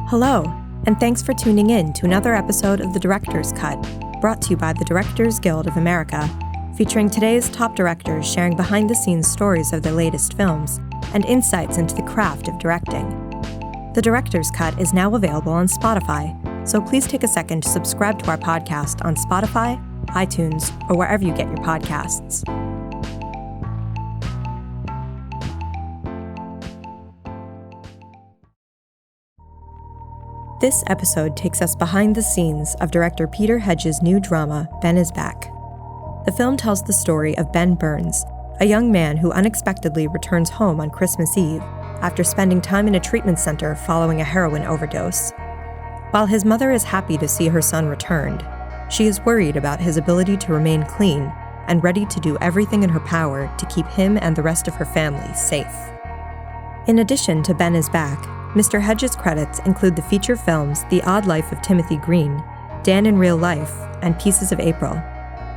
Hello, and thanks for tuning in to another episode of The Director's Cut, brought to you by the Directors Guild of America, featuring today's top directors sharing behind-the-scenes stories of their latest films and insights into the craft of directing. The Director's Cut is now available on Spotify, so please take a second to subscribe to our podcast on Spotify, iTunes, or wherever you get your podcasts. This episode takes us behind the scenes of director Peter Hedges' new drama, Ben is Back. The film tells the story of Ben Burns, a young man who unexpectedly returns home on Christmas Eve after spending time in a treatment center following a heroin overdose. While his mother is happy to see her son returned, she is worried about his ability to remain clean and ready to do everything in her power to keep him and the rest of her family safe. In addition to Ben is Back, Mr. Hedges' credits include the feature films The Odd Life of Timothy Green, Dan in Real Life, and Pieces of April.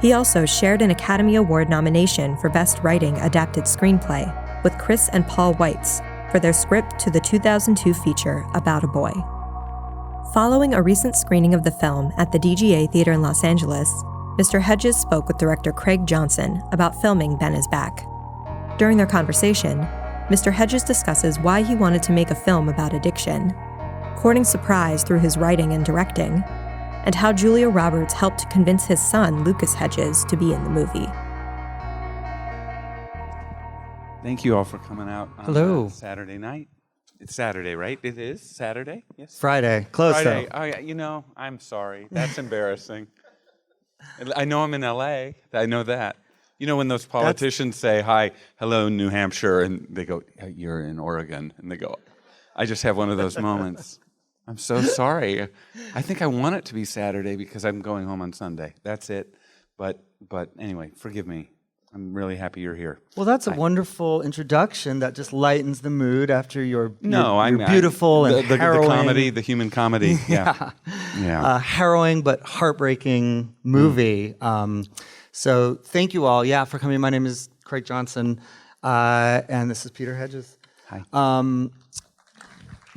He also shared an Academy Award nomination for Best Writing Adapted Screenplay with Chris and Paul Weitz for their script to the 2002 feature About a Boy. Following a recent screening of the film at the DGA Theater in Los Angeles, Mr. Hedges spoke with director Craig Johnson about filming Ben is Back. During their conversation, Mr. Hedges discusses why he wanted to make a film about addiction, courting surprise through his writing and directing, and how Julia Roberts helped convince his son, Lucas Hedges, to be in the movie. Thank you all for coming out on Hello. Saturday night. It's Saturday, right? It is Saturday? Yes. Friday. Close Friday. though. Oh, yeah. I'm sorry. That's embarrassing. I know I'm in LA. I know that. When those politicians say, hi, hello, New Hampshire, and they go, you're in Oregon. And they go, I just have one of those moments. I'm so sorry. I think I want it to be Saturday because I'm going home on Sunday. That's it. But anyway, forgive me. I'm really happy you're here. Well, that's a wonderful introduction that just lightens the mood after your I'm beautiful and harrowing. The comedy, the human comedy. Yeah. Harrowing but heartbreaking movie. So thank you all, for coming. My name is Craig Johnson, and this is Peter Hedges. Hi.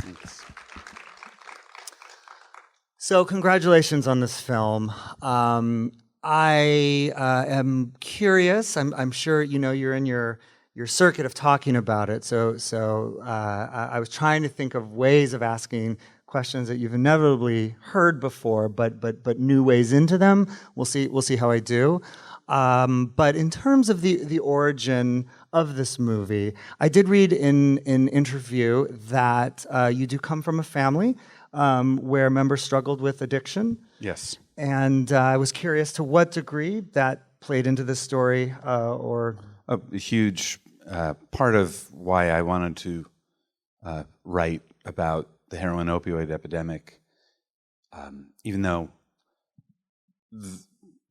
Thanks. So congratulations on this film. I am curious. I'm sure you're in your circuit of talking about it. So I was trying to think of ways of asking questions that you've inevitably heard before, but new ways into them. We'll see how I do. But in terms of the origin of this movie, I did read in an interview that you do come from a family where members struggled with addiction. Yes. And I was curious to what degree that played into this story, or A huge part of why I wanted to write about the heroin opioid epidemic, even though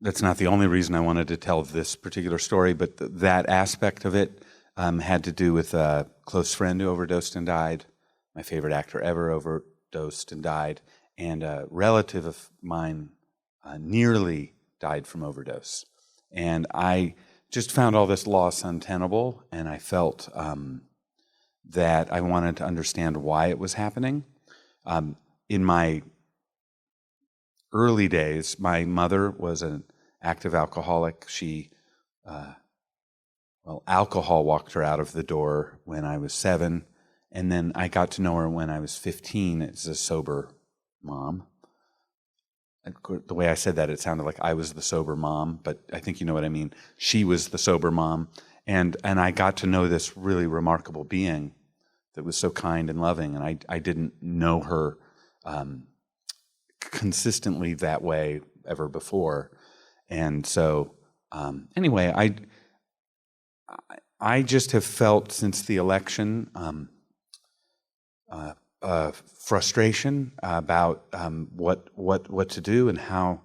that's not the only reason I wanted to tell this particular story, but that aspect of it had to do with a close friend who overdosed and died, my favorite actor ever overdosed and died, and a relative of mine nearly died from overdose. And I just found all this loss untenable, and I felt that I wanted to understand why it was happening. In my early days, my mother was an active alcoholic. She, alcohol walked her out of the door when I was 7, and then I got to know her when I was 15 as a sober mom. The way I said that, it sounded like I was the sober mom, but I think you know what I mean. She was the sober mom, and I got to know this really remarkable being that was so kind and loving, and I didn't know her consistently that way ever before. And so, anyway, I just have felt since the election frustration about what to do and how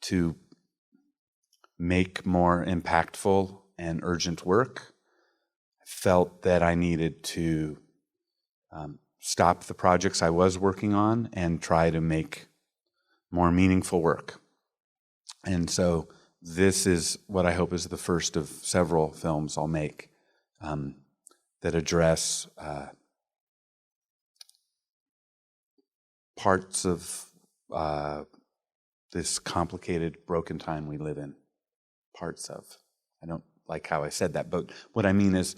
to make more impactful and urgent work. I felt that I needed to stop the projects I was working on and try to make more meaningful work. And so this is what I hope is the first of several films I'll make that address parts of this complicated, broken time we live in. Parts of. I don't like how I said that, but what I mean is,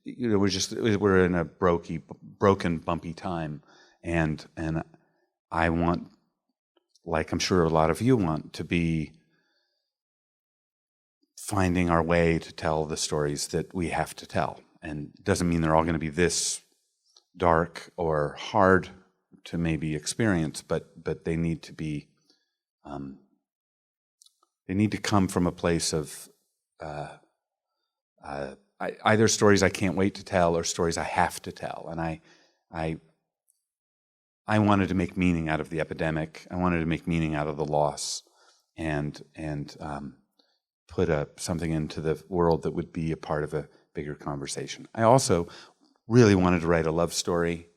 we're in a broken, bumpy time, and I want, like I'm sure a lot of you want, to be finding our way to tell the stories that we have to tell. And it doesn't mean they're all going to be this dark or hard to maybe experience, but they need to be, they need to come from a place of either stories I can't wait to tell or stories I have to tell. And I wanted to make meaning out of the epidemic. I wanted to make meaning out of the loss, and put something into the world that would be a part of a bigger conversation. I also really wanted to write a love story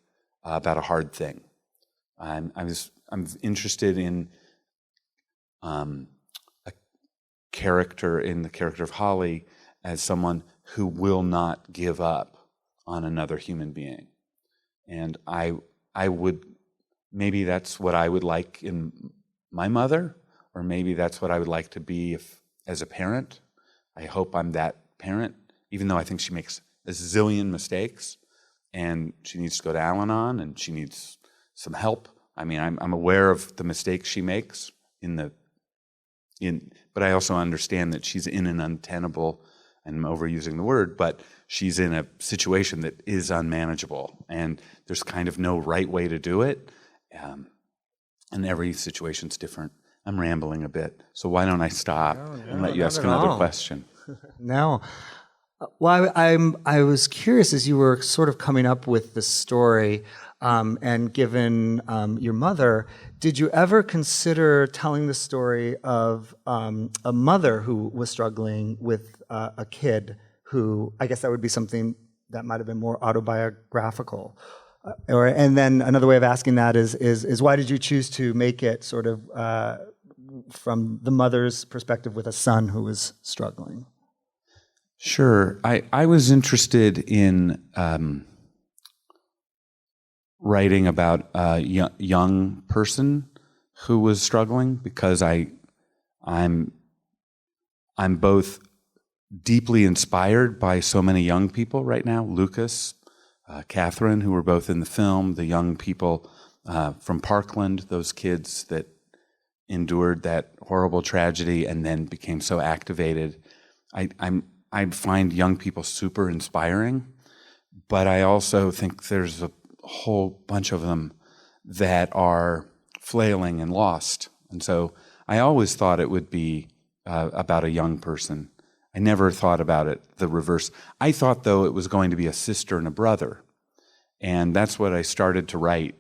about a hard thing. I'm interested in the character of Holly as someone who will not give up on another human being. And I would, maybe that's what I would like in my mother, or maybe that's what I would like to be as a parent. I hope I'm that parent, even though I think she makes a zillion mistakes and she needs to go to Al-Anon and she needs some help. I mean, I'm aware of the mistakes she makes but I also understand that she's in an untenable, and I'm overusing the word, but she's in a situation that is unmanageable, and there's kind of no right way to do it, and every situation's different. I'm rambling a bit, so why don't I stop and let you ask another question? No. Well, I was curious as you were sort of coming up with this story, and given your mother, did you ever consider telling the story of a mother who was struggling with a kid who, I guess that would be something that might have been more autobiographical? And then another way of asking that is why did you choose to make it sort of from the mother's perspective with a son who was struggling? Sure. I was interested in writing about a young person who was struggling because I'm both deeply inspired by so many young people right now. Lucas, Catherine, who were both in the film, the young people from Parkland, those kids that endured that horrible tragedy and then became so activated. I find young people super inspiring, but I also think there's a whole bunch of them that are flailing and lost. And so I always thought it would be about a young person. I never thought about it the reverse. I thought, though, it was going to be a sister and a brother. And that's what I started to write.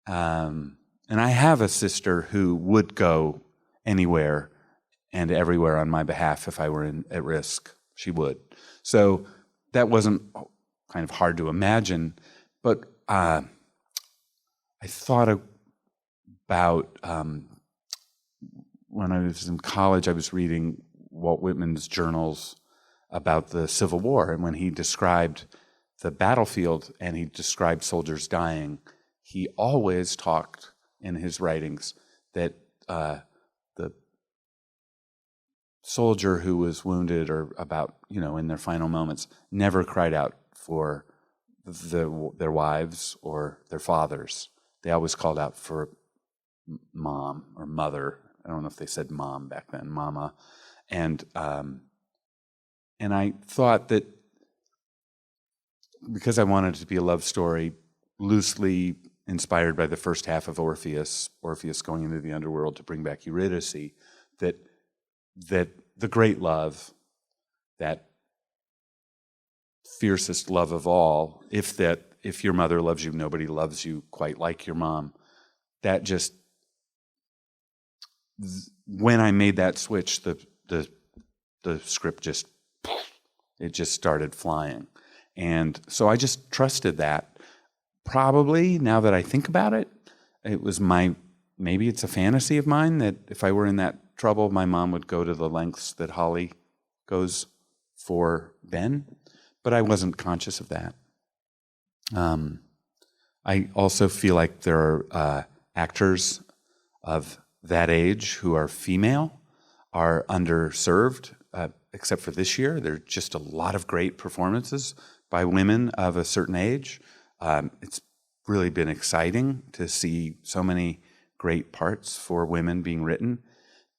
And I have a sister who would go anywhere and everywhere on my behalf if I were at risk. She would. So that wasn't kind of hard to imagine, but I thought about when I was in college, I was reading Walt Whitman's journals about the Civil War, and when he described the battlefield and he described soldiers dying, he always talked in his writings that the soldier who was wounded or about, in their final moments never cried out for their wives or their fathers. They always called out for mom or mother. I don't know if they said mom back then, mama. And I thought that because I wanted it to be a love story, loosely inspired by the first half of Orpheus going into the underworld to bring back Eurydice, that the great love, that fiercest love of all, if your mother loves you, nobody loves you quite like your mom, that just, when I made that switch, the script just started flying. And so I just trusted that. Probably, now that I think about it, it was maybe it's a fantasy of mine that if I were in that trouble, my mom would go to the lengths that Holly goes for Ben, but I wasn't conscious of that. I also feel like there are actors of that age who are female are underserved, except for this year. There are just a lot of great performances by women of a certain age. It's really been exciting to see so many great parts for women being written.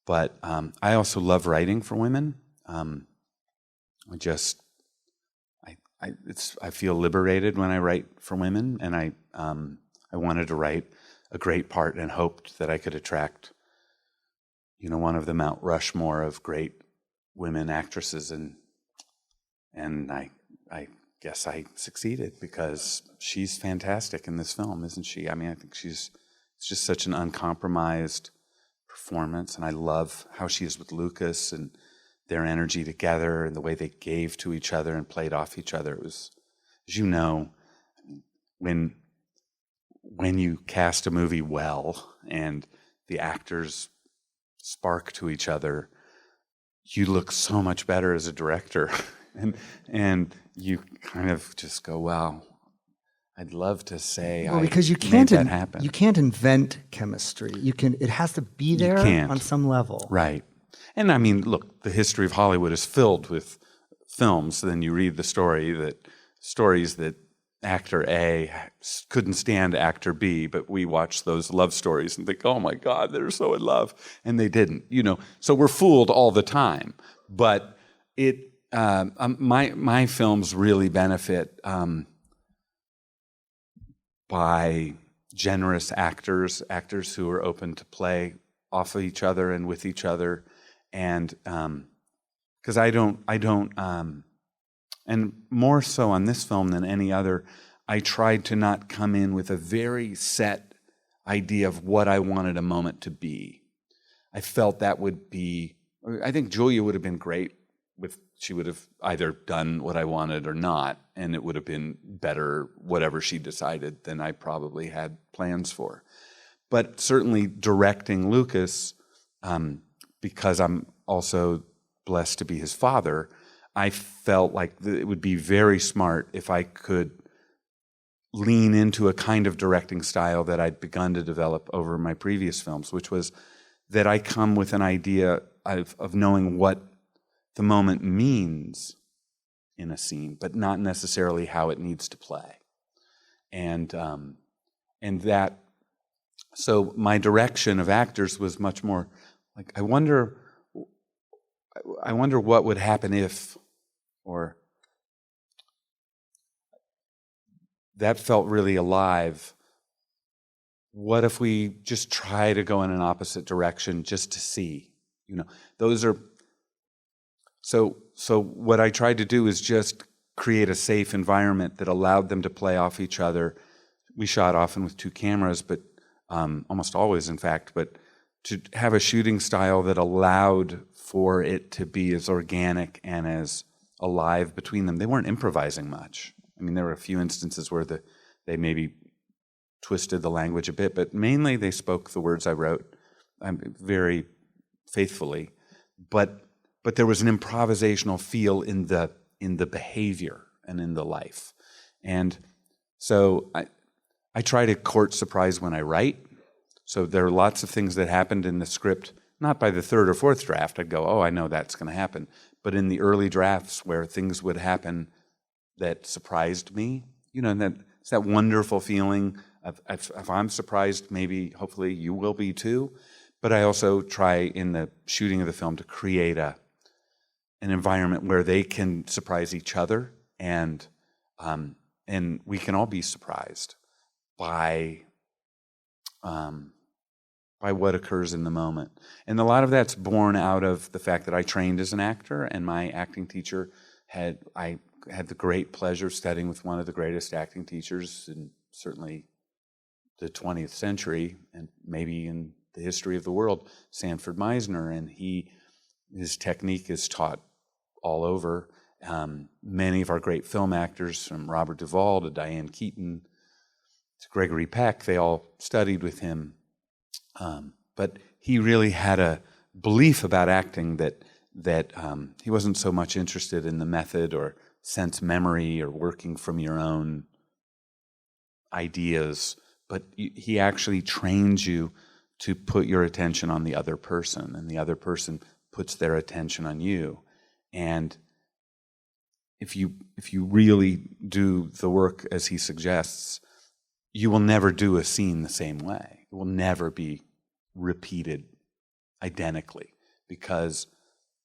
But I also love writing for women. I feel liberated when I write for women, and I wanted to write a great part and hoped that I could attract, one of the Mount Rushmore of great women actresses, and I guess I succeeded because she's fantastic in this film, isn't she? I mean, I think it's just such an uncompromised performance, and I love how she is with Lucas and their energy together and the way they gave to each other and played off each other. It was, as you know, when you cast a movie well and the actors spark to each other, you look so much better as a director. and you kind of just go, wow, I'd love to say because you made can't that happen. You can't invent chemistry. It has to be there on some level. Right. And I mean, look, the history of Hollywood is filled with films. Then you read the stories that actor A couldn't stand actor B, but we watch those love stories and think, oh my God, they're so in love. And they didn't, So we're fooled all the time. But my films really benefit by generous actors who are open to play off of each other and with each other. And because I don't, and more so on this film than any other, I tried to not come in with a very set idea of what I wanted a moment to be. I felt that would be, I think Julia would have been great she would have either done what I wanted or not, and it would have been better, whatever she decided, than I probably had plans for. But certainly directing Lucas, because I'm also blessed to be his father, I felt like it would be very smart if I could lean into a kind of directing style that I'd begun to develop over my previous films, which was that I come with an idea of knowing what the moment means in a scene, but not necessarily how it needs to play. And that, so my direction of actors was much more like, I wonder what would happen if, or that felt really alive. What if we just try to go in an opposite direction just to see? Those are, so what I tried to do is just create a safe environment that allowed them to play off each other. We shot often with 2 cameras, but almost always, in fact, but to have a shooting style that allowed for it to be as organic and as alive between them. They weren't improvising much. I mean, there were a few instances where they maybe twisted the language a bit, but mainly they spoke the words I wrote very faithfully. But there was an improvisational feel in the behavior and in the life. And so I try to court surprise when I write. So there are lots of things that happened in the script, not by the 3rd or 4th draft, I'd go, oh, I know that's going to happen. But in the early drafts where things would happen that surprised me, and it's that wonderful feeling of if I'm surprised, maybe, hopefully you will be too. But I also try in the shooting of the film to create an environment where they can surprise each other, and we can all be surprised by what occurs in the moment. And a lot of that's born out of the fact that I trained as an actor, and my acting teacher I had the great pleasure of studying with one of the greatest acting teachers in certainly the 20th century, and maybe in the history of the world, Sanford Meisner, and his technique is taught all over. Many of our great film actors, from Robert Duvall to Diane Keaton to Gregory Peck, they all studied with him. But he really had a belief about acting that he wasn't so much interested in the method or sense memory or working from your own ideas, but he actually trains you to put your attention on the other person, and the other person puts their attention on you. And if you really do the work as he suggests, you will never do a scene the same way. It will never be repeated identically, because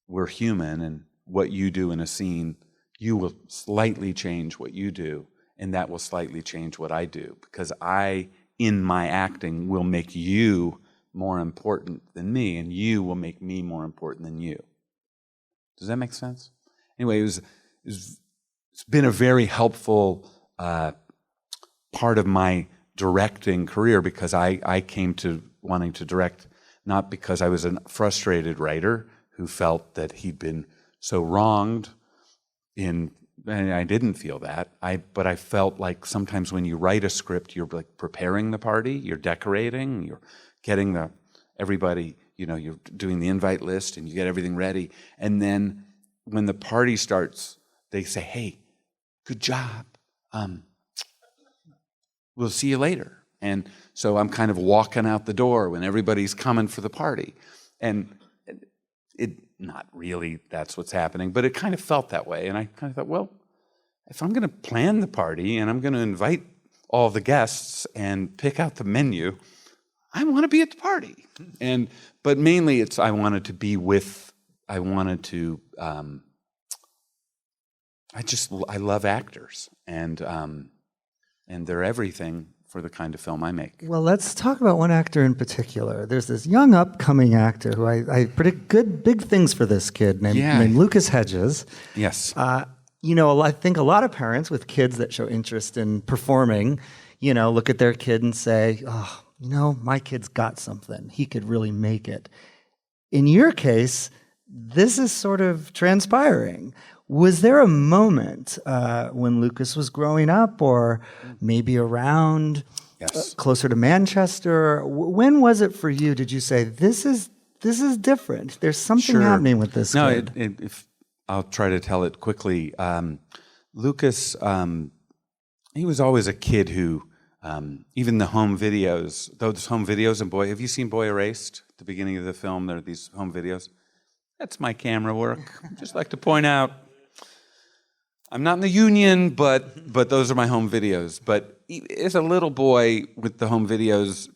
we're human, and what you do in a scene, you will slightly change what you do, and that will slightly change what I do, because I, in my acting, will make you more important than me, and you will make me more important than you. Does that make sense? Anyway, it's been a very helpful part of my directing career, because I came to wanting to direct not because I was a frustrated writer who felt that he'd been so wronged and I didn't feel that. But I felt like sometimes when you write a script, you're like preparing the party, you're decorating, you're getting everybody, you're doing the invite list and you get everything ready. And then when the party starts, they say, "Hey, good job. We'll see you later." And so I'm kind of walking out the door when everybody's coming for the party. And it, not really that's what's happening, but it kind of felt that way. And I kind of thought, well, if I'm going to plan the party and I'm going to invite all the guests and pick out the menu, I want to be at the party. But mainly I love actors, and they're everything for the kind of film I make. Well, let's talk about one actor in particular. There's this young upcoming actor who I predict big things for this kid named Lucas Hedges. Yes. I think a lot of parents with kids that show interest in performing, look at their kid and say, "Oh, my kid's got something. He could really make it." In your case, this is sort of transpiring. Was there a moment when Lucas was growing up, or maybe around closer to Manchester? When was it for you? Did you say, this is different? There's something happening with this kid. If I'll try to tell it quickly. Lucas, he was always a kid who, even the home videos, those home videos and have you seen Boy Erased? At the beginning of the film, there are these home videos. That's my camera work. I'd just like to point out, I'm not in the union, but those are my home videos. But as a little boy with the home videos,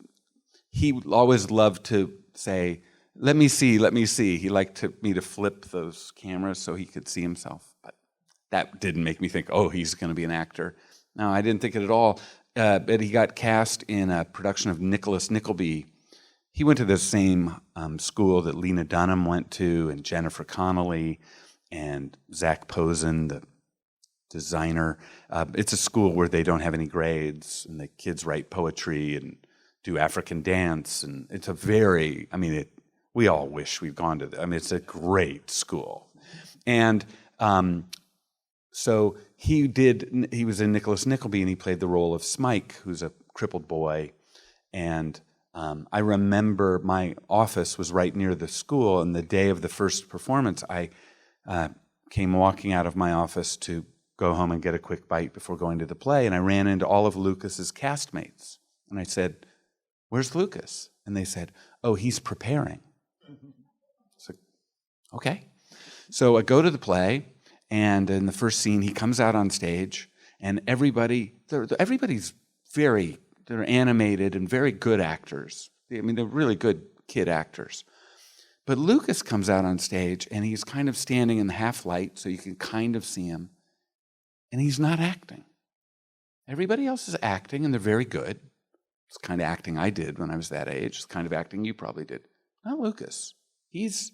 he always loved to say, let me see. He liked me to flip those cameras so he could see himself. But that didn't make me think, oh, he's going to be an actor. No, I didn't think it at all. But he got cast in a production of Nicholas Nickleby. He went to the same school that Lena Dunham went to, and Jennifer Connelly, and Zach Posen, the designer. It's a school where they don't have any grades, and the kids write poetry and do African dance, and it's a very, we all wish we'd gone to it's a great school. And so he was in Nicholas Nickleby, and he played the role of Smike, who's a crippled boy. And I remember my office was right near the school, and the day of the first performance, I came walking out of my office to go home and get a quick bite before going to the play, and I ran into all of Lucas's castmates. And I said, "Where's Lucas?" And they said, "Oh, he's preparing." So, okay. So I go to the play, and in the first scene, he comes out on stage, and everybody's they're animated and very good actors. They're really good kid actors. But Lucas comes out on stage, and he's kind of standing in the half light, so you can kind of see him, and he's not acting. Everybody else is acting, and they're very good. It's the kind of acting I did when I was that age. It's the kind of acting you probably did. Not Lucas. He's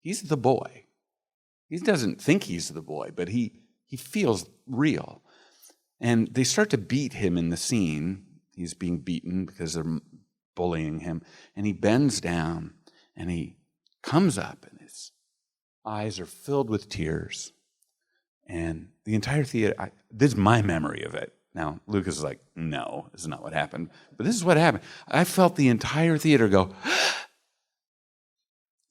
the boy. He doesn't think he's the boy, but he feels real. And they start to beat him in the scene. He's being beaten because they're bullying him. And he bends down, and he comes up, and his eyes are filled with tears. And the entire theater, this is my memory of it. Now, Lucas is like, no, this is not what happened. But this is what happened. I felt the entire theater go,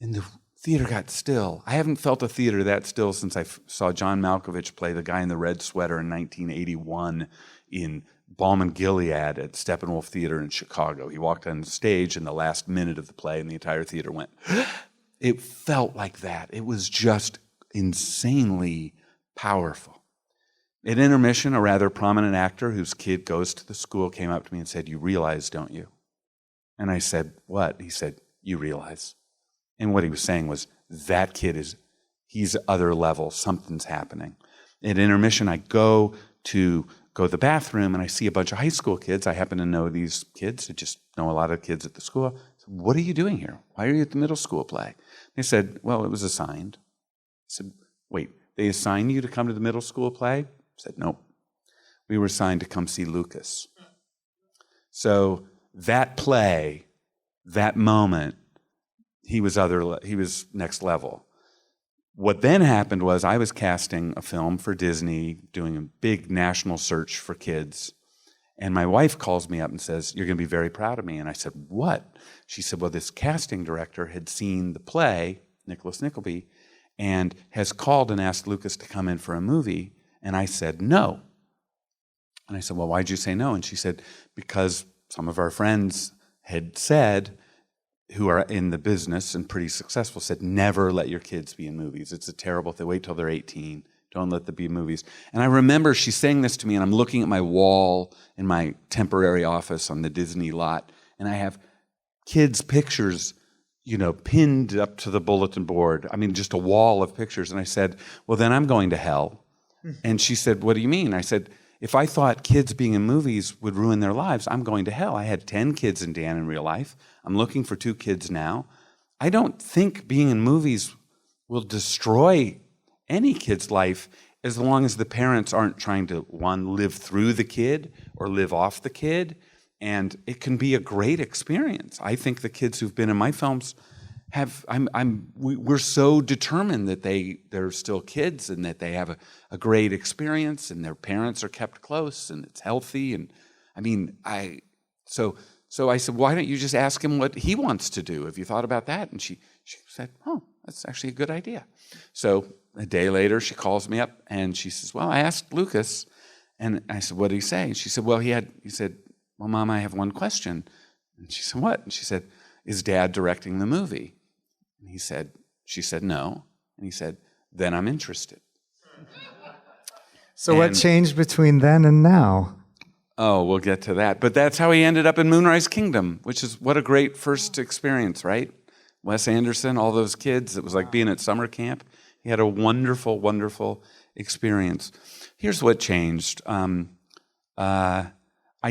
and the theater got still. I haven't felt a theater that still since I saw John Malkovich play the guy in the red sweater in 1981 in Balmain Gilead at Steppenwolf Theater in Chicago. He walked on stage in the last minute of the play, and the entire theater went. It felt like that. It was just insanely powerful. At intermission, a rather prominent actor whose kid goes to the school came up to me and said, "You realize, don't you?" And I said, "What?" He said, "You realize." And what he was saying was, that kid he's other level, something's happening. At intermission, I go to the bathroom and I see a bunch of high school kids. I happen to know these kids. I just know a lot of kids at the school. I said, "What are you doing here? Why are you at the middle school play?" They said, "Well, it was assigned." I said, "Wait, they assigned you to come to the middle school play?" I said, "Nope. We were assigned to come see Lucas." So that play, that moment, he was next level. What then happened was I was casting a film for Disney, doing a big national search for kids. And my wife calls me up and says, "You're going to be very proud of me." And I said, "What?" She said, "Well, this casting director had seen the play, Nicholas Nickleby, and has called and asked Lucas to come in for a movie." And I said, "No." And I said, "Well, why'd you say no?" And she said, "Because some of our friends had said, who are in the business and pretty successful, said, never let your kids be in movies. It's a terrible thing. Wait till they're 18. Don't let them be in movies." And I remember she saying this to me, and I'm looking at my wall in my temporary office on the Disney lot, and I have kids' pictures, pinned up to the bulletin board. I mean, just a wall of pictures. And I said, "Well, then I'm going to hell." And she said, "What do you mean?" I said, "If I thought kids being in movies would ruin their lives, I'm going to hell. I had 10 kids in Dan in real life. I'm looking for 2 kids now. I don't think being in movies will destroy any kid's life as long as the parents aren't trying to, one, live through the kid or live off the kid. And it can be a great experience. I think the kids who've been in my films we're so determined that they're still kids and that they have a great experience and their parents are kept close and it's healthy. And I mean, so I said, "Why don't you just ask him what he wants to do? Have you thought about that?" And she said, "Oh, that's actually a good idea." So a day later, she calls me up and she says, "Well, I asked Lucas." And I said, "What did he say?" And she said, he said, "Well, Mom, I have one question." And she said, "What?" And she said, "Is Dad directing the movie?" And she said, "No." And he said, "Then I'm interested." So what changed between then and now? Oh, we'll get to that. But that's how he ended up in Moonrise Kingdom, which is what a great first experience, right? Wes Anderson, all those kids. It was like being at summer camp. He had a wonderful, wonderful experience. Here's what changed. I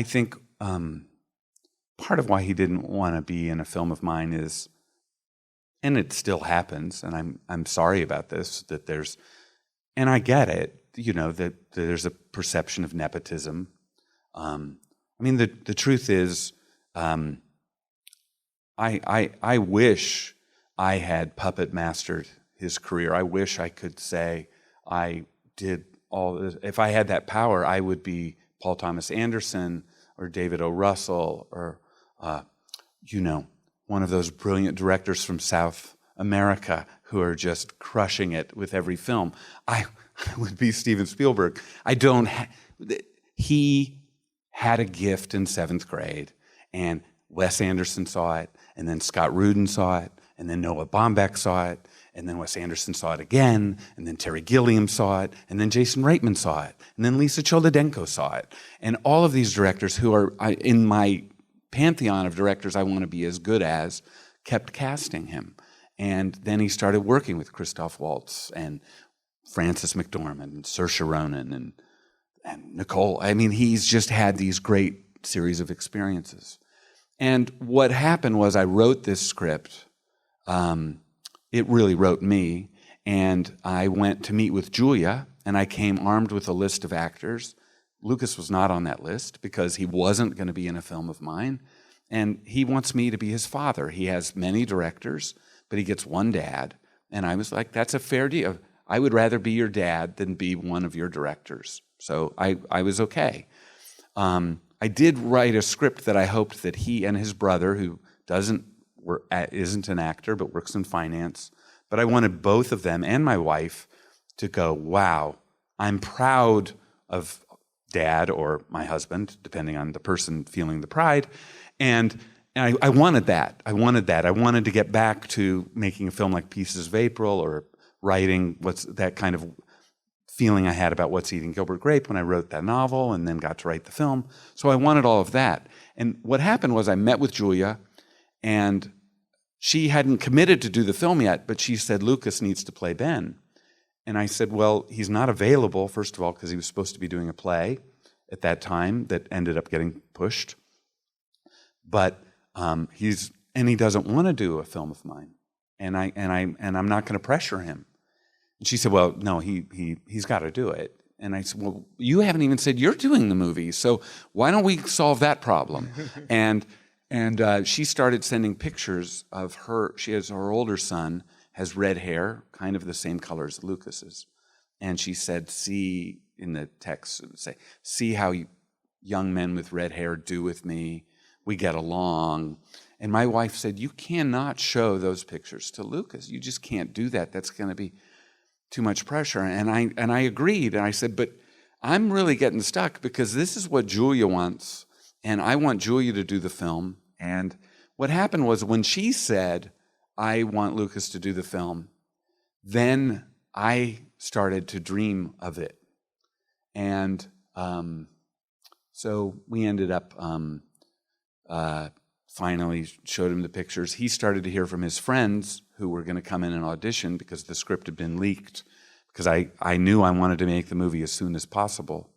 think part of why he didn't want to be in a film of mine is, and it still happens, and I'm sorry about this, and I get it, that there's a perception of nepotism. I mean, the truth is, I wish I had puppet mastered his career. I wish I could say I did all this. If I had that power, I would be Paul Thomas Anderson or David O. Russell or, one of those brilliant directors from South America who are just crushing it with every film. I would be Steven Spielberg. He had a gift in 7th grade, and Wes Anderson saw it, and then Scott Rudin saw it, and then Noah Baumbach saw it, and then Wes Anderson saw it again, and then Terry Gilliam saw it, and then Jason Reitman saw it, and then Lisa Cholodenko saw it. And all of these directors who are in my pantheon of directors I want to be as good as kept casting him. And then he started working with Christoph Waltz and Frances McDormand and Saoirse Ronan and Nicole. I mean, he's just had these great series of experiences. And what happened was I wrote this script. It really wrote me. And I went to meet with Julia, and I came armed with a list of actors. Lucas was not on that list because he wasn't going to be in a film of mine. And he wants me to be his father. He has many directors, but he gets one dad. And I was like, that's a fair deal. I would rather be your dad than be one of your directors. So I was okay. I did write a script that I hoped that he and his brother, who isn't an actor but works in finance, but I wanted both of them and my wife to go, wow, I'm proud of dad or my husband, depending on the person feeling the pride. And I wanted that. I wanted to get back to making a film like Pieces of April, or writing that kind of feeling I had about What's Eating Gilbert Grape when I wrote that novel and then got to write the film. So I wanted all of that. And what happened was I met with Julia, and she hadn't committed to do the film yet, but she said, Lucas needs to play Ben. And I said, well, he's not available, first of all, because he was supposed to be doing a play at that time that ended up getting pushed. But he doesn't want to do a film of mine. And I'm not going to pressure him. And she said, well, no, he's got to do it. And I said, well, you haven't even said you're doing the movie, so why don't we solve that problem? and she started sending pictures of her. She has her older son, has red hair, kind of the same color as Lucas's. And she said, see, in the text, it would say, see how young men with red hair do with me. We get along. And my wife said, you cannot show those pictures to Lucas. You just can't do that. That's going to be too much pressure. And I agreed. And I said, but I'm really getting stuck because this is what Julia wants. And I want Julia to do the film. And what happened was when she said, I want Lucas to do the film, then I started to dream of it. And so we ended up finally showed him the pictures. He started to hear from his friends who were going to come in and audition because the script had been leaked, because I knew I wanted to make the movie as soon as possible.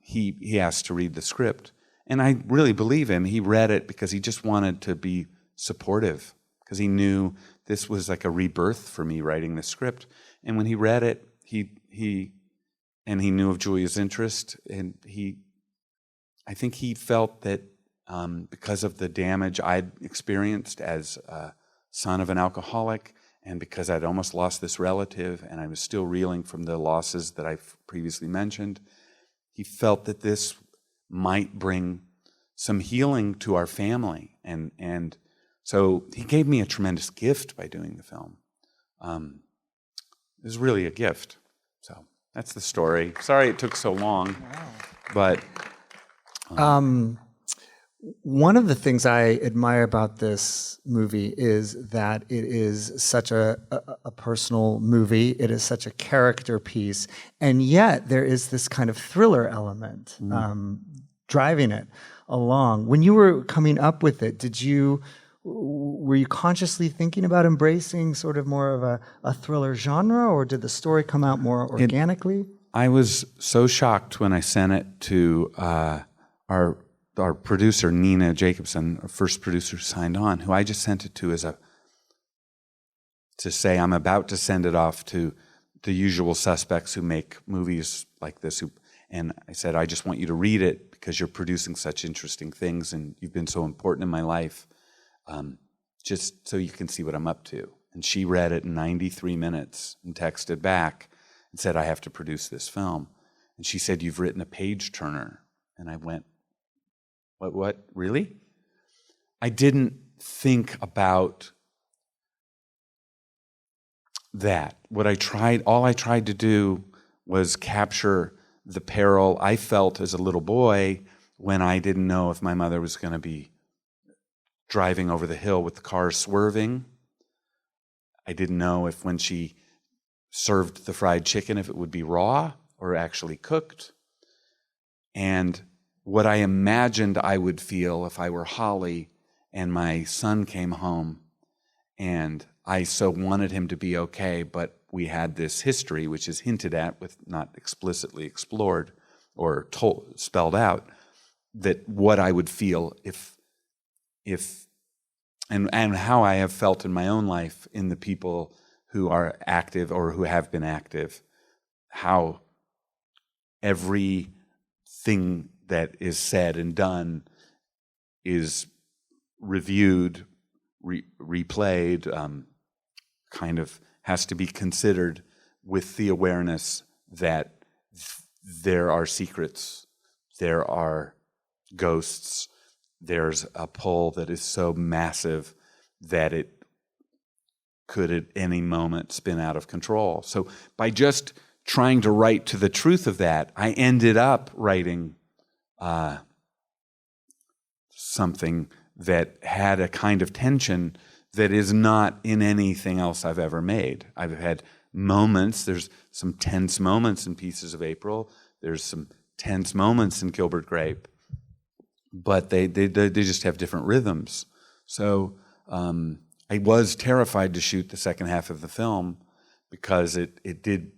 He asked to read the script. And I really believe him. He read it because he just wanted to be supportive, because he knew this was like a rebirth for me writing the script. And when he read it, he knew of Julia's interest, and I think he felt that because of the damage I'd experienced as a son of an alcoholic, and because I'd almost lost this relative, and I was still reeling from the losses that I've previously mentioned, he felt that this might bring some healing to our family. And so he gave me a tremendous gift by doing the film. It was really a gift. So that's the story. Sorry it took so long. Wow. But one of the things I admire about this movie is that it is such a personal movie. It is such a character piece, and yet there is this kind of thriller element driving it along. When you were coming up with it, were you consciously thinking about embracing sort of more of a thriller genre, or did the story come out more organically? I was so shocked when I sent it to our producer, Nina Jacobson, our first producer, signed on, who I just sent it to to say I'm about to send it off to the usual suspects who make movies like this. And I said, I just want you to read it because you're producing such interesting things and you've been so important in my life, just so you can see what I'm up to. And she read it in 93 minutes and texted back and said, I have to produce this film. And she said, you've written a page turner. And I went, What? Really? I didn't think about that. All I tried to do was capture the peril I felt as a little boy when I didn't know if my mother was going to be driving over the hill with the car swerving. I didn't know if when she served the fried chicken, if it would be raw or actually cooked. And what I imagined I would feel if I were Holly and my son came home and I so wanted him to be okay, but we had this history which is hinted at with not explicitly explored or spelled out, that what I would feel if and how I have felt in my own life in the people who are active or who have been active, how everything that is said and done is reviewed, replayed, kind of has to be considered with the awareness that there are secrets, there are ghosts, there's a pull that is so massive that it could at any moment spin out of control. So by just trying to write to the truth of that, I ended up writing something that had a kind of tension that is not in anything else I've ever made. I've had moments, there's some tense moments in Pieces of April, there's some tense moments in Gilbert Grape, but they just have different rhythms. So I was terrified to shoot the second half of the film because it did,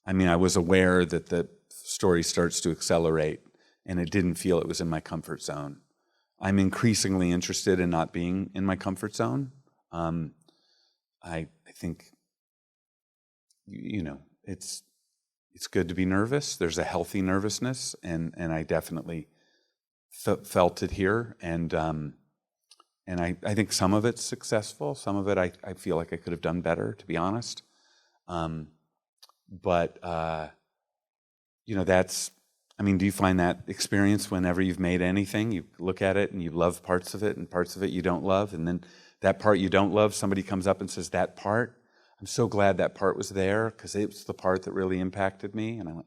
I mean, I was aware that the story starts to accelerate and it didn't feel it was in my comfort zone. I'm increasingly interested in not being in my comfort zone. I think, you know, it's good to be nervous. There's a healthy nervousness, and I definitely felt it here. And I think some of it's successful. Some of it I feel like I could have done better, to be honest. But you know, that's, I mean, do you find that experience whenever you've made anything, you look at it and you love parts of it and parts of it you don't love, and then that part you don't love, somebody comes up and says, that part, I'm so glad that part was there because it's the part that really impacted me. And I went,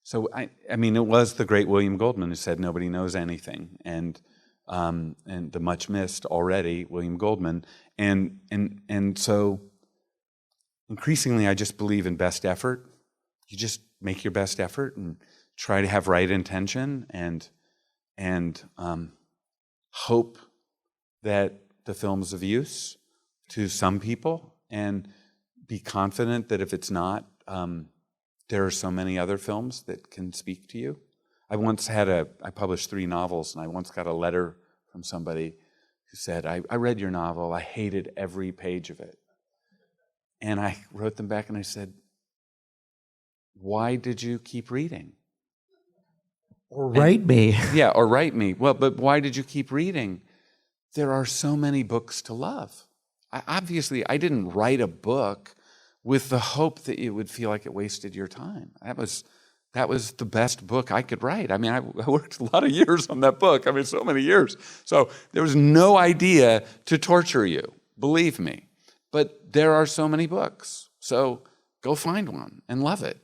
so I mean, it was the great William Goldman who said nobody knows anything, and the much missed already William Goldman, and so increasingly I just believe in best effort. You just make your best effort and try to have right intention, and hope that the film's of use to some people, and be confident that if it's not, there are so many other films that can speak to you. I published 3 novels, and I once got a letter from somebody who said, I read your novel, I hated every page of it. And I wrote them back and I said, why did you keep reading? Or write me. Yeah, or write me. Well, but why did you keep reading? There are so many books to love. Obviously, I didn't write a book with the hope that it would feel like it wasted your time. That was the best book I could write. I mean, I worked a lot of years on that book. I mean, so many years. So there was no idea to torture you, believe me. But there are so many books. So go find one and love it.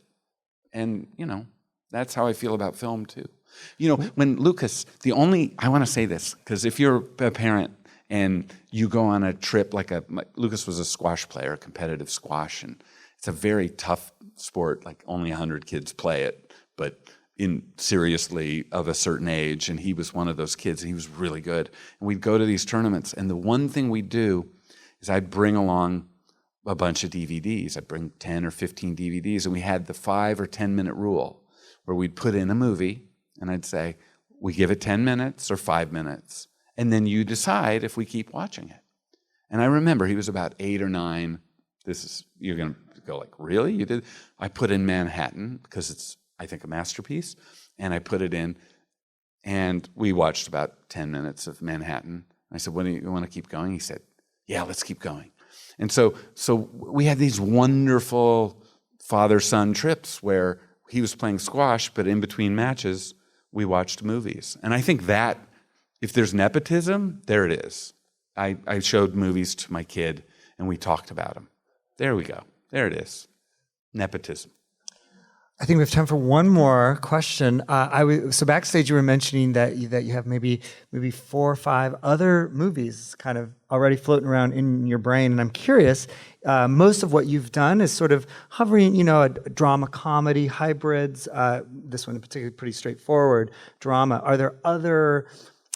And, you know, that's how I feel about film, too. You know, when Lucas, I want to say this, because if you're a parent and you go on a trip Lucas was a squash player, competitive squash, and it's a very tough sport, like only 100 kids play it, but seriously of a certain age, and he was one of those kids, and he was really good. And we'd go to these tournaments, and the one thing we'd do is I'd bring along a bunch of DVDs. I'd bring 10 or 15 DVDs, and we had the 5 or 10 minute rule where we'd put in a movie, and I'd say, we give it 10 minutes or 5 minutes, and then you decide if we keep watching it. And I remember he was about 8 or 9. You're going to go like, really? You did? I put in Manhattan because it's, I think, a masterpiece, and I put it in, and we watched about 10 minutes of Manhattan. I said, you want to keep going? He said, yeah, let's keep going. And so we had these wonderful father-son trips where he was playing squash, but in between matches, we watched movies. And I think that, if there's nepotism, there it is. I showed movies to my kid, and we talked about them. There we go. There it is. Nepotism. I think we have time for one more question. So backstage, you were mentioning that you have maybe 4 or 5 other movies kind of already floating around in your brain, and I'm curious. Most of what you've done is sort of hovering, a drama comedy hybrids. This one in particular, pretty straightforward drama. Are there other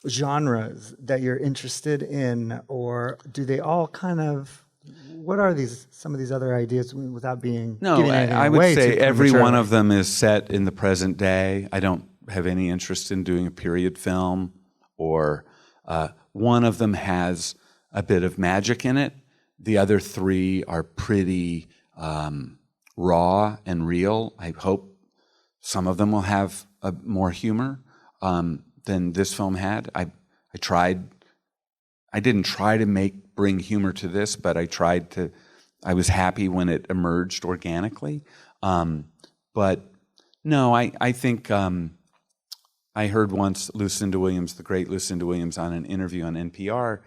genres that you're interested in, or do they all kind of? What are some of these other ideas without being? No, I would say every one of them is set in the present day. I don't have any interest in doing a period film, or one of them has a bit of magic in it. The other 3 are pretty raw and real. I hope some of them will have more humor than this film had. I tried. I didn't try to bring humor to this, but I was happy when it emerged organically. But no, I think I heard once Lucinda Williams, the great Lucinda Williams, on an interview on NPR.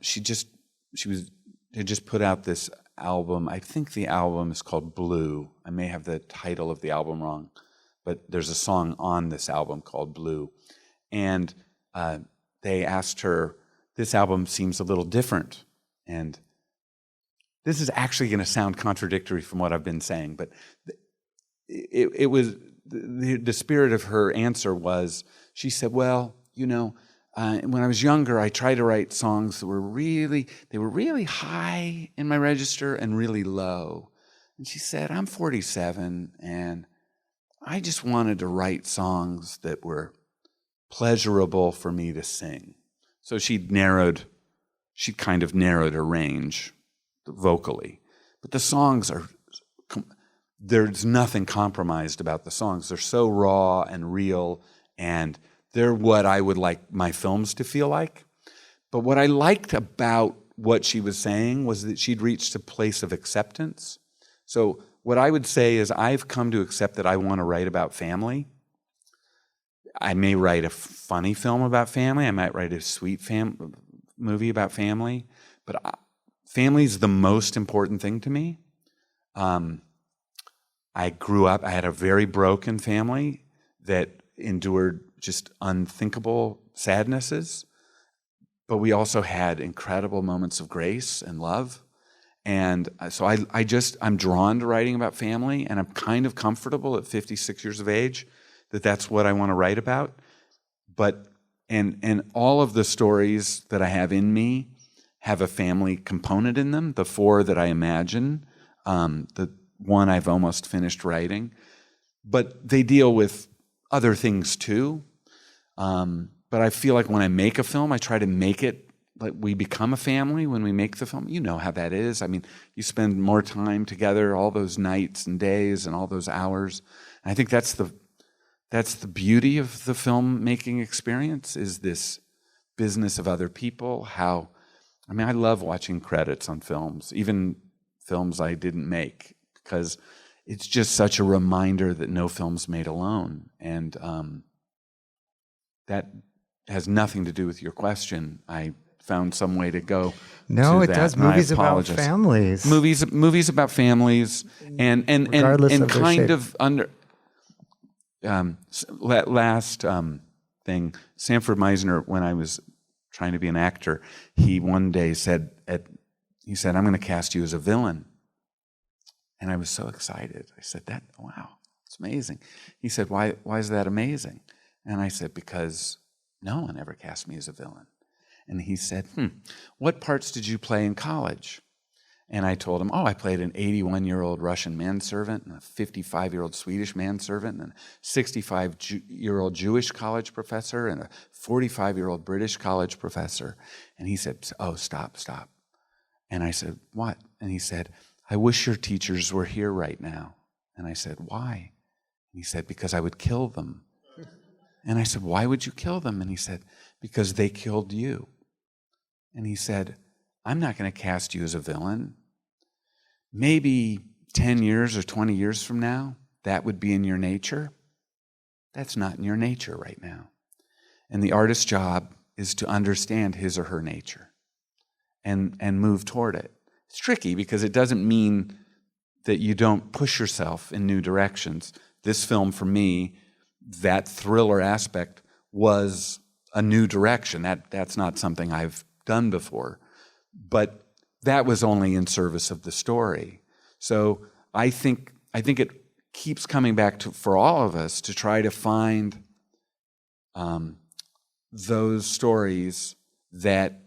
She had just put out this album. I think the album is called Blue. I may have the title of the album wrong, but there's a song on this album called Blue. And they asked her, this album seems a little different. And this is actually going to sound contradictory from what I've been saying, but it was, the spirit of her answer was, she said, well, you know, when I was younger, I tried to write songs that were really high in my register and really low. And she said, I'm 47, and I just wanted to write songs that were pleasurable for me to sing. So she kind of narrowed her range vocally. But the songs there's nothing compromised about the songs. They're so raw and real, and they're what I would like my films to feel like. But what I liked about what she was saying was that she'd reached a place of acceptance. So what I would say is I've come to accept that I want to write about family. I may write a funny film about family. I might write a sweet movie about family. But family is the most important thing to me. I grew up, I had a very broken family that endured just unthinkable sadnesses, but we also had incredible moments of grace and love. And so I'm drawn to writing about family, and I'm kind of comfortable at 56 years of age that that's what I want to write about. But, and all of the stories that I have in me have a family component in them, the 4 that I imagine, the one I've almost finished writing, but they deal with other things too. But I feel like when I make a film, I try to make it like we become a family when we make the film. You know how that is. I mean, you spend more time together, all those nights and days and all those hours. And I think that's the beauty of the filmmaking experience, is this business of other people. I love watching credits on films, even films I didn't make, because it's just such a reminder that no film's made alone. And that has nothing to do with your question. I found some way to go. No, to it that, does. and I Movies about apologize. families. Movies about families, and Regardless of their kind shape. of under. Last thing, Sanford Meisner, when I was trying to be an actor, he one day said, I'm going to cast you as a villain. And I was so excited. I said, wow, it's amazing. He said, why is that amazing? And I said, because no one ever cast me as a villain. And he said, what parts did you play in college? And I told him, I played an 81-year-old Russian manservant, and a 55-year-old Swedish manservant, and a 65-year-old Jewish college professor, and a 45-year-old British college professor. And he said, stop. And I said, what? And he said, I wish your teachers were here right now. And I said, why? And he said, because I would kill them. And I said, why would you kill them? And he said, because they killed you. And he said, I'm not going to cast you as a villain. Maybe 10 years or 20 years from now, that would be in your nature. That's not in your nature right now. And the artist's job is to understand his or her nature and move toward it. It's tricky because it doesn't mean that you don't push yourself in new directions. This film, for me, that thriller aspect was a new direction. That's not something I've done before. But that was only in service of the story. So I think it keeps coming back to, for all of us, to try to find those stories that,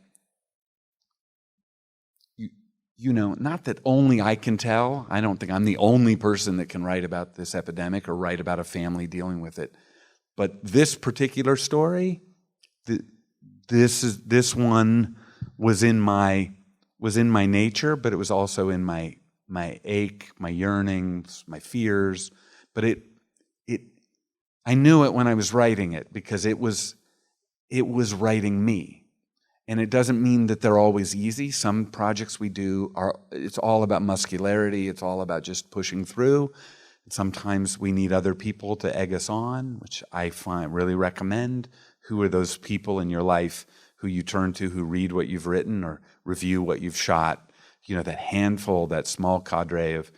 not that only I can tell. I don't think I'm the only person that can write about this epidemic or write about a family dealing with it. But this particular story, this one was in my nature, but it was also in my ache, my yearnings, my fears. But I knew it when I was writing it because it was writing me. And it doesn't mean that they're always easy. Some projects we do it's all about muscularity. It's all about just pushing through. Sometimes we need other people to egg us on, which I really recommend. Who are those people in your life who you turn to, who read what you've written or review what you've shot? that handful, that small cadre of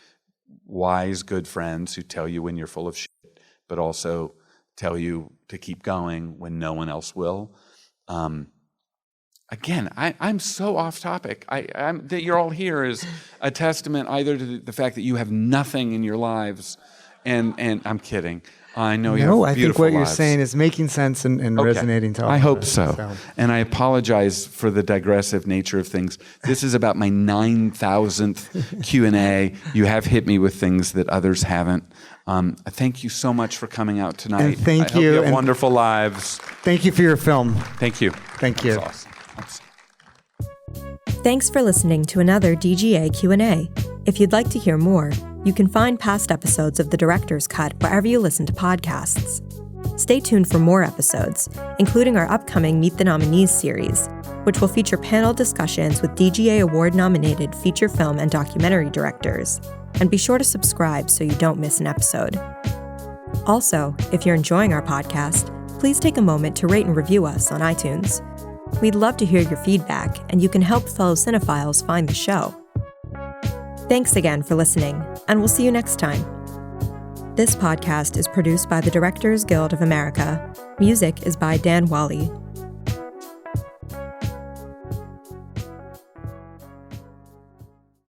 wise, good friends who tell you when you're full of shit, but also tell you to keep going when no one else will. Again, I'm so off topic. That you're all here is a testament either to the fact that you have nothing in your lives, and I'm kidding. I know you have beautiful lives. No, I think what you're saying is making sense and resonating to all I of hope us, so. And I apologize for the digressive nature of things. This is about my 9,000th Q&A. You have hit me with things that others haven't. Thank you so much for coming out tonight. And thank I hope you. have wonderful lives. Thank you for your film. Thank you. Thank you. That's awesome. Thanks for listening to another DGA Q&A. If you'd like to hear more, you can find past episodes of The Director's Cut wherever you listen to podcasts. Stay tuned for more episodes, including our upcoming Meet the Nominees series, which will feature panel discussions with DGA Award-nominated feature film and documentary directors. And be sure to subscribe so you don't miss an episode. Also, if you're enjoying our podcast, please take a moment to rate and review us on iTunes. We'd love to hear your feedback, and you can help fellow cinephiles find the show. Thanks again for listening, and we'll see you next time. This podcast is produced by the Directors Guild of America. Music is by Dan Wally.